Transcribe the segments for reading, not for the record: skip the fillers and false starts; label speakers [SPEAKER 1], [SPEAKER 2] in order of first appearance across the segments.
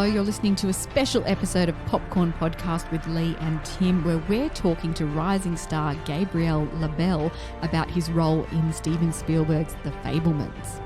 [SPEAKER 1] you're listening to a special episode of Popcorn Podcast with Lee and Tim, where we're talking to rising star Gabriel LaBelle about his role in Steven Spielberg's The Fabelmans.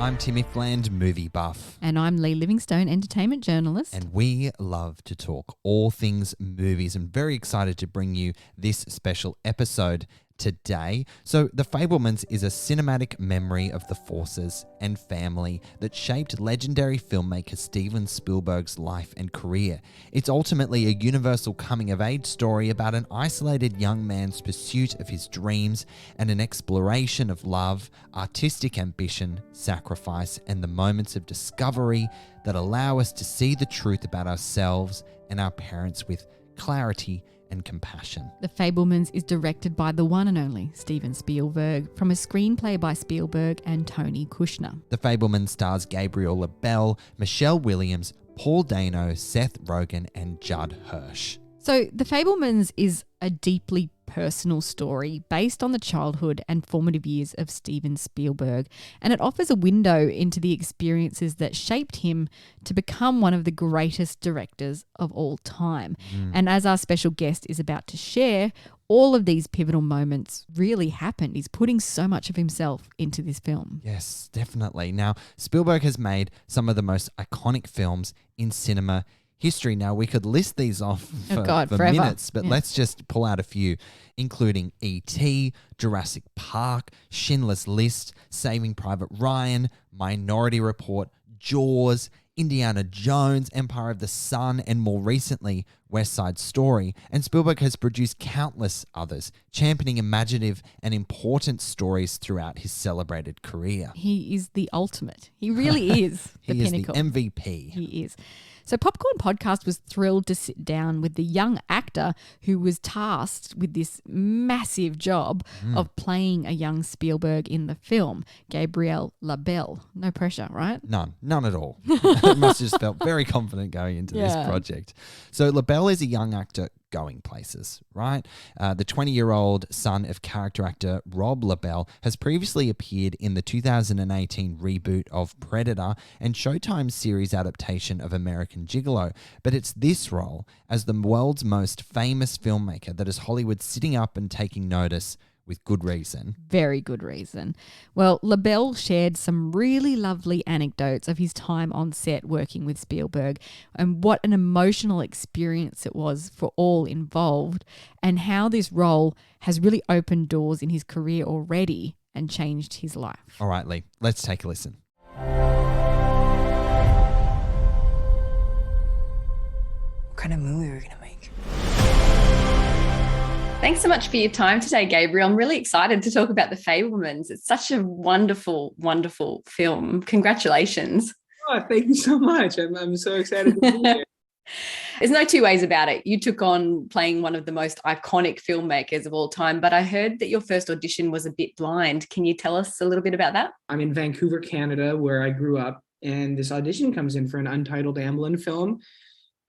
[SPEAKER 2] I'm Timmy Fland, movie buff.
[SPEAKER 1] And I'm Lee Livingstone, entertainment journalist.
[SPEAKER 2] And we love to talk all things movies. I'm very excited to bring you this special episode today. So The Fabelmans is a cinematic memory of the forces and family that shaped legendary filmmaker Steven Spielberg's life and career. It's ultimately a universal coming-of-age story about an isolated young man's pursuit of his dreams and an exploration of love, artistic ambition, sacrifice, and the moments of discovery that allow us to see the truth about ourselves and our parents with clarity and compassion.
[SPEAKER 1] The Fabelmans is directed by the one and only Steven Spielberg, from a screenplay by Spielberg and Tony Kushner.
[SPEAKER 2] The Fabelmans stars Gabriel LaBelle, Michelle Williams, Paul Dano, Seth Rogen, and Judd Hirsch.
[SPEAKER 1] So The Fabelmans is a deeply personal story based on the childhood and formative years of Steven Spielberg, and it offers a window into the experiences that shaped him to become one of the greatest directors of all time. And as our special guest is about to share, all of these pivotal moments really happened. He's putting so much of himself into this film.
[SPEAKER 2] Yes, definitely. Now, Spielberg has made some of the most iconic films in cinema history. Now, we could list these off for minutes, but let's just pull out a few, including E.T., Jurassic Park, Schindler's List, Saving Private Ryan, Minority Report, Jaws, Indiana Jones, Empire of the Sun, and more recently, West Side Story. And Spielberg has produced countless others, championing imaginative and important stories throughout his celebrated career.
[SPEAKER 1] He is the ultimate. He really is the pinnacle.
[SPEAKER 2] He is the MVP.
[SPEAKER 1] He is. So Popcorn Podcast was thrilled to sit down with the young actor who was tasked with this massive job of playing a young Spielberg in the film, Gabriel LaBelle. No pressure, right?
[SPEAKER 2] None at all. It must have just felt very confident going into this project. So LaBelle is a young actor going places, right? The 20-year-old son of character actor Rob LaBelle has previously appeared in the 2018 reboot of Predator and Showtime's series adaptation of American Gigolo. But it's this role as the world's most famous filmmaker that is Hollywood sitting up and taking notice, with good reason.
[SPEAKER 1] Very good reason. Well, LaBelle shared some really lovely anecdotes of his time on set working with Spielberg and what an emotional experience it was for all involved, and how this role has really opened doors in his career already and changed his life.
[SPEAKER 2] All right, Lee, let's take a listen.
[SPEAKER 3] What kind of movie are we going to make?
[SPEAKER 4] Thanks so much for your time today, Gabriel. I'm really excited to talk about The Fabelmans. It's such a wonderful, wonderful film. Congratulations.
[SPEAKER 5] Oh, thank you so much. I'm so excited to be here.
[SPEAKER 4] There's no two ways about it. You took on playing one of the most iconic filmmakers of all time, but I heard that your first audition was a bit blind. Can you tell us a little bit about that?
[SPEAKER 5] I'm in Vancouver, Canada, where I grew up, and this audition comes in for an untitled Amblin film.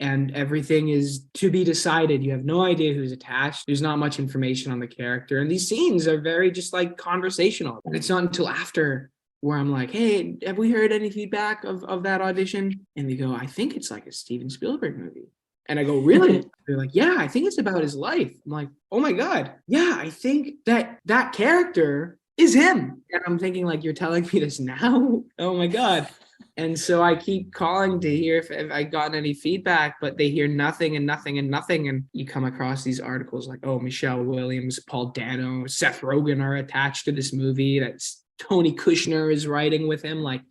[SPEAKER 5] And everything is to be decided. You have no idea who's attached. There's not much information on the character. And these scenes are very just like conversational. And it's not until after where I'm like, hey, have we heard any feedback of that audition? And they go, I think it's like a Steven Spielberg movie. And I go, really? They're like, yeah, I think it's about his life. I'm like, oh my God. Yeah, I think that character is him. And I'm thinking like, you're telling me this now? Oh my God. And so I keep calling to hear if I gotten any feedback, but they hear nothing and nothing and nothing. And you come across these articles like, oh, Michelle Williams, Paul Dano, Seth Rogen are attached to this movie. That's Tony Kushner is writing with him. Like,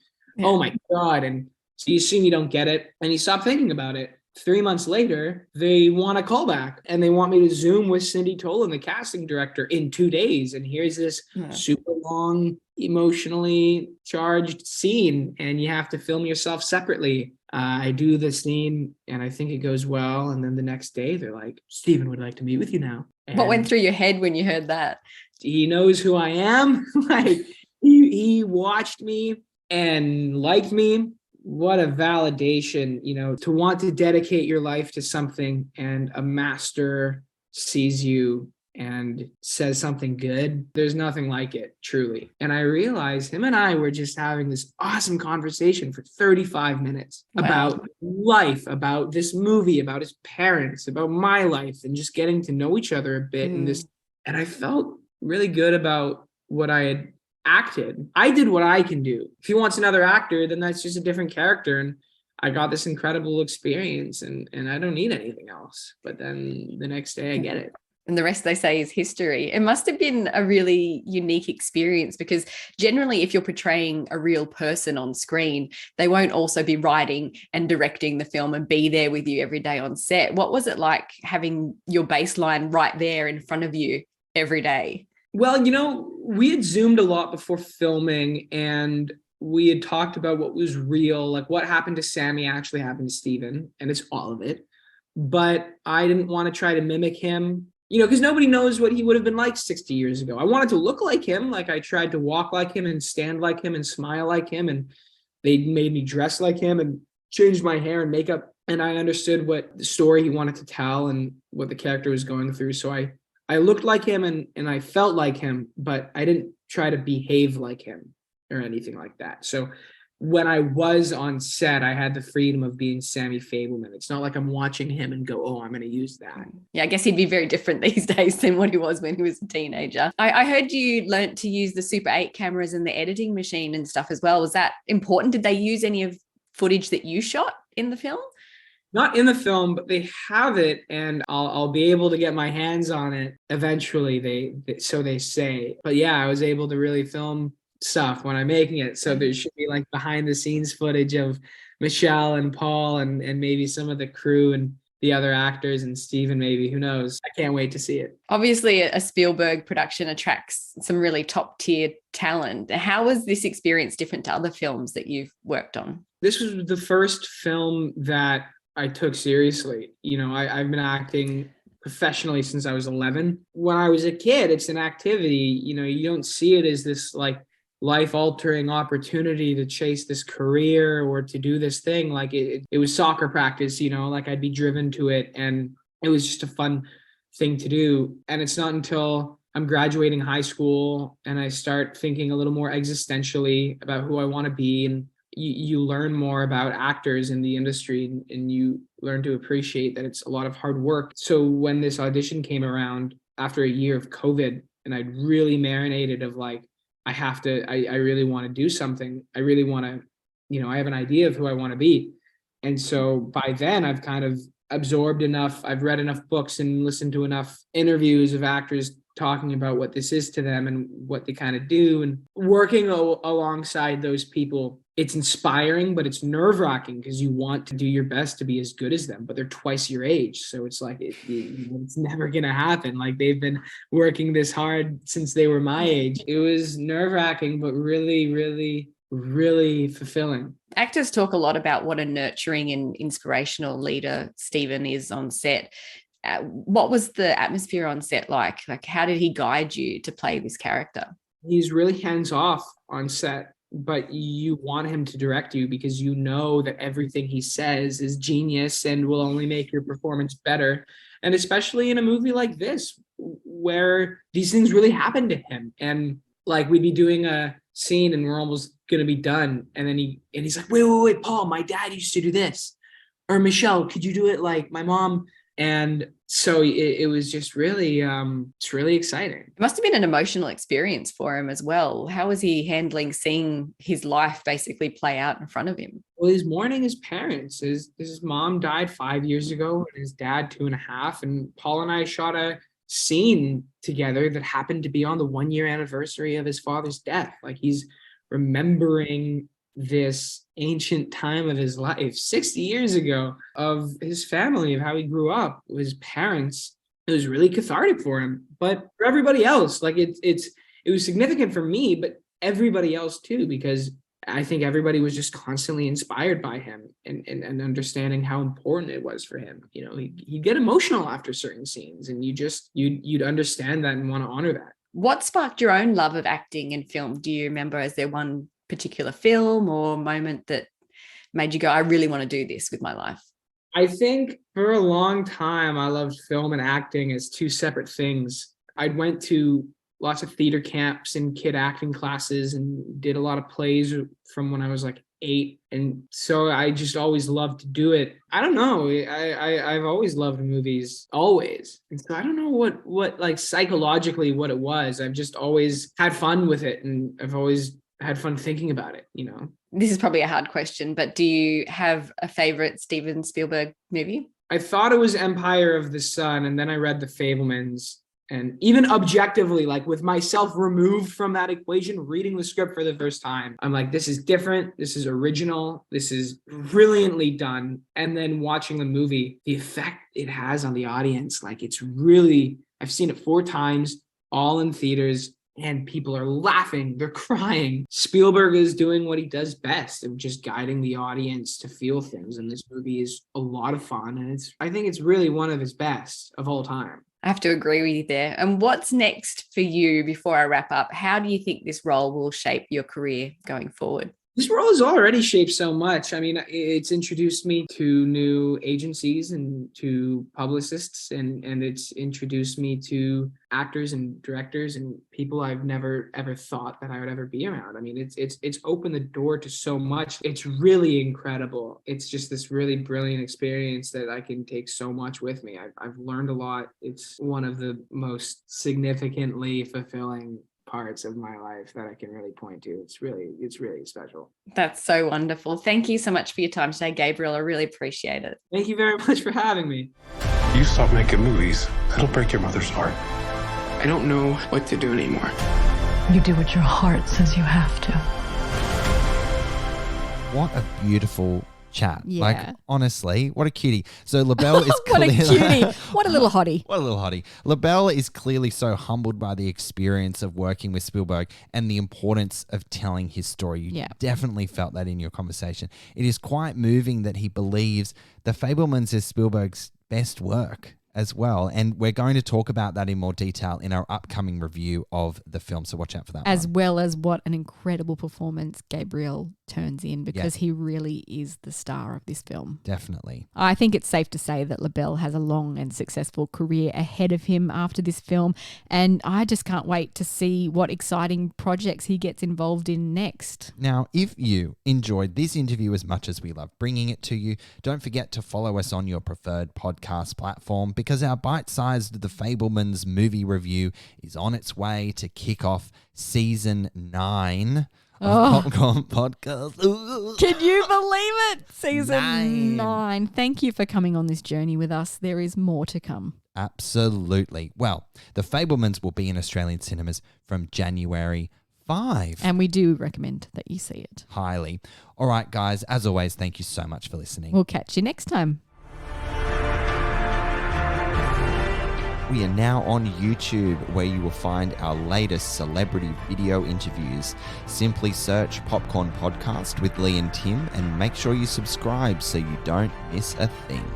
[SPEAKER 5] oh my God. And so you assume you don't get it and you stop thinking about it. 3 months later, they want a callback and they want me to Zoom with Cindy Tolan, the casting director, in 2 days. And here's this super long, emotionally charged scene, and you have to film yourself separately. I do the scene and I think it goes well. And then the next day they're like, Steven would like to meet with you now. And
[SPEAKER 4] what went through your head when you heard that?
[SPEAKER 5] He knows who I am. Like he watched me and liked me. What a validation, to want to dedicate your life to something and a master sees you and says something good, there's nothing like it, truly. And I realized him and I were just having this awesome conversation for 35 minutes about life, about this movie, about his parents, about my life, and just getting to know each other a bit. And I felt really good about what I had acted. I did what I can do. If he wants another actor, then that's just a different character. And I got this incredible experience, and I don't need anything else. But then the next day I get it.
[SPEAKER 4] And the rest, they say, is history. It must have been a really unique experience, because generally if you're portraying a real person on screen, they won't also be writing and directing the film and be there with you every day on set. What was it like having your baseline right there in front of you every day?
[SPEAKER 5] Well, we had Zoomed a lot before filming, and we had talked about what was real, like what happened to Sammy actually happened to Steven, and it's all of it. But I didn't want to try to mimic him, because nobody knows what he would have been like 60 years ago. I wanted to look like him. Like, I tried to walk like him and stand like him and smile like him, and they made me dress like him and changed my hair and makeup. And I understood what the story he wanted to tell and what the character was going through. So I looked like him and I felt like him, but I didn't try to behave like him or anything like that. So when I was on set, I had the freedom of being Sammy Fabelman. It's not like I'm watching him and go, oh, I'm going to use that.
[SPEAKER 4] Yeah, I guess he'd be very different these days than what he was when he was a teenager. I heard you learnt to use the Super 8 cameras and the editing machine and stuff as well. Was that important? Did they use any of footage that you shot in the film?
[SPEAKER 5] Not in the film, but they have it, and I'll be able to get my hands on it eventually. So they say. But yeah, I was able to really film stuff when I'm making it. So there should be like behind the scenes footage of Michelle and Paul and maybe some of the crew and the other actors and Steven, maybe, who knows? I can't wait to see it.
[SPEAKER 4] Obviously, a Spielberg production attracts some really top tier talent. How was this experience different to other films that you've worked on?
[SPEAKER 5] This was the first film that I took seriously. I've been acting professionally since I was 11. When I was a kid, it's an activity. You don't see it as this like life-altering opportunity to chase this career or to do this thing. Like it was soccer practice, like I'd be driven to it, and it was just a fun thing to do. And it's not until I'm graduating high school and I start thinking a little more existentially about who I want to be, and you learn more about actors in the industry, and you learn to appreciate that it's a lot of hard work. So when this audition came around after a year of COVID, and I'd really marinated of like, I really want to do something. I really want to, I have an idea of who I want to be. And so by then I've kind of absorbed enough, I've read enough books and listened to enough interviews of actors talking about what this is to them and what they kind of do, and working alongside those people. It's inspiring, but it's nerve-wracking because you want to do your best to be as good as them, but they're twice your age. So it's like, it's never going to happen. Like, they've been working this hard since they were my age. It was nerve-wracking, but really, really, really fulfilling.
[SPEAKER 4] Actors talk a lot about what a nurturing and inspirational leader Steven is on set. What was the atmosphere on set like? Like, how did he guide you to play this character?
[SPEAKER 5] He's really hands-off on set, but you want him to direct you because you know that everything he says is genius and will only make your performance better. And especially in a movie like this, where these things really happen to him. And like, we'd be doing a scene and we're almost going to be done. And then he's like, wait, Paul, my dad used to do this. Or Michelle, could you do it like my mom? And so it was just really, it's really exciting.
[SPEAKER 4] It must have been an emotional experience for him as well. How was he handling seeing his life basically play out in front of him?
[SPEAKER 5] Well, he's mourning his parents. His mom died 5 years ago and his dad 2.5. And Paul and I shot a scene together that happened to be on the 1-year anniversary of his father's death. Like, he's remembering this ancient time of his life 60 years ago, of his family, of how he grew up, his parents. It was really cathartic for him, but for everybody else, like it was significant for me, but everybody else too, because I think everybody was just constantly inspired by him and understanding how important it was for him. He'd get emotional after certain scenes, and you'd understand that and want to honor that.
[SPEAKER 4] What sparked your own love of acting and film? Do you remember, is there one particular film or moment that made you go, I really want to do this with my life?
[SPEAKER 5] I think for a long time, I loved film and acting as two separate things. I went to lots of theater camps and kid acting classes and did a lot of plays from when I was like 8. And so I just always loved to do it. I don't know. I've always loved movies, always. And so I don't know what like psychologically what it was. I've just always had fun with it. And I've always had fun thinking about it, you know.
[SPEAKER 4] This is probably a hard question, but do you have a favorite Steven Spielberg movie?
[SPEAKER 5] I thought it was Empire of the Sun, and then I read The Fabelmans. And even objectively, like with myself removed from that equation, reading the script for the first time, I'm like, this is different. This is original. This is brilliantly done. And then watching the movie, the effect it has on the audience, like it's really, I've seen it 4 times, all in theaters, and people are laughing, they're crying. Spielberg is doing what he does best of just guiding the audience to feel things. And this movie is a lot of fun. And I think it's really one of his best of all time.
[SPEAKER 4] I have to agree with you there. And what's next for you before I wrap up? How do you think this role will shape your career going forward?
[SPEAKER 5] This role has already shaped so much. I mean, it's introduced me to new agencies and to publicists, and it's introduced me to actors and directors and people I've never ever thought that I would ever be around. I mean, it's opened the door to so much. It's really incredible. It's just this really brilliant experience that I can take so much with me. I've learned a lot. It's one of the most significantly fulfilling parts of my life that I can really point to. It's really special.
[SPEAKER 4] That's so wonderful. Thank you so much for your time today, Gabriel. I really appreciate it.
[SPEAKER 5] Thank you very much for having me.
[SPEAKER 6] You stop making movies, it'll break your mother's heart. I don't know what to do anymore.
[SPEAKER 7] You do what your heart says you have to.
[SPEAKER 2] What a beautiful chat.
[SPEAKER 1] Yeah.
[SPEAKER 2] Like, honestly, what a cutie. So LaBelle is
[SPEAKER 1] What a
[SPEAKER 2] clearly...
[SPEAKER 1] cutie. What a little hottie.
[SPEAKER 2] What a little hottie. LaBelle is clearly so humbled by the experience of working with Spielberg and the importance of telling his story. You definitely felt that in your conversation. It is quite moving that he believes The Fabelmans is Spielberg's best work as well. And we're going to talk about that in more detail in our upcoming review of the film. So watch out for that.
[SPEAKER 1] As well as what an incredible performance Gabriel turns in, because he really is the star of this film.
[SPEAKER 2] Definitely.
[SPEAKER 1] I think it's safe to say that LaBelle has a long and successful career ahead of him after this film. And I just can't wait to see what exciting projects he gets involved in next.
[SPEAKER 2] Now, if you enjoyed this interview as much as we love bringing it to you, don't forget to follow us on your preferred podcast platform, because our bite-sized The Fabelmans movie review is on its way to kick off season 9 of Popcorn Podcast. Ooh.
[SPEAKER 1] Can you believe it? Season 9. Thank you for coming on this journey with us. There is more to come.
[SPEAKER 2] Absolutely. Well, The Fabelmans will be in Australian cinemas from January 5.
[SPEAKER 1] And we do recommend that you see it.
[SPEAKER 2] Highly. All right, guys, as always, thank you so much for listening.
[SPEAKER 1] We'll catch you next time.
[SPEAKER 2] We are now on YouTube, where you will find our latest celebrity video interviews. Simply search Popcorn Podcast with Lee and Tim and make sure you subscribe so you don't miss a thing.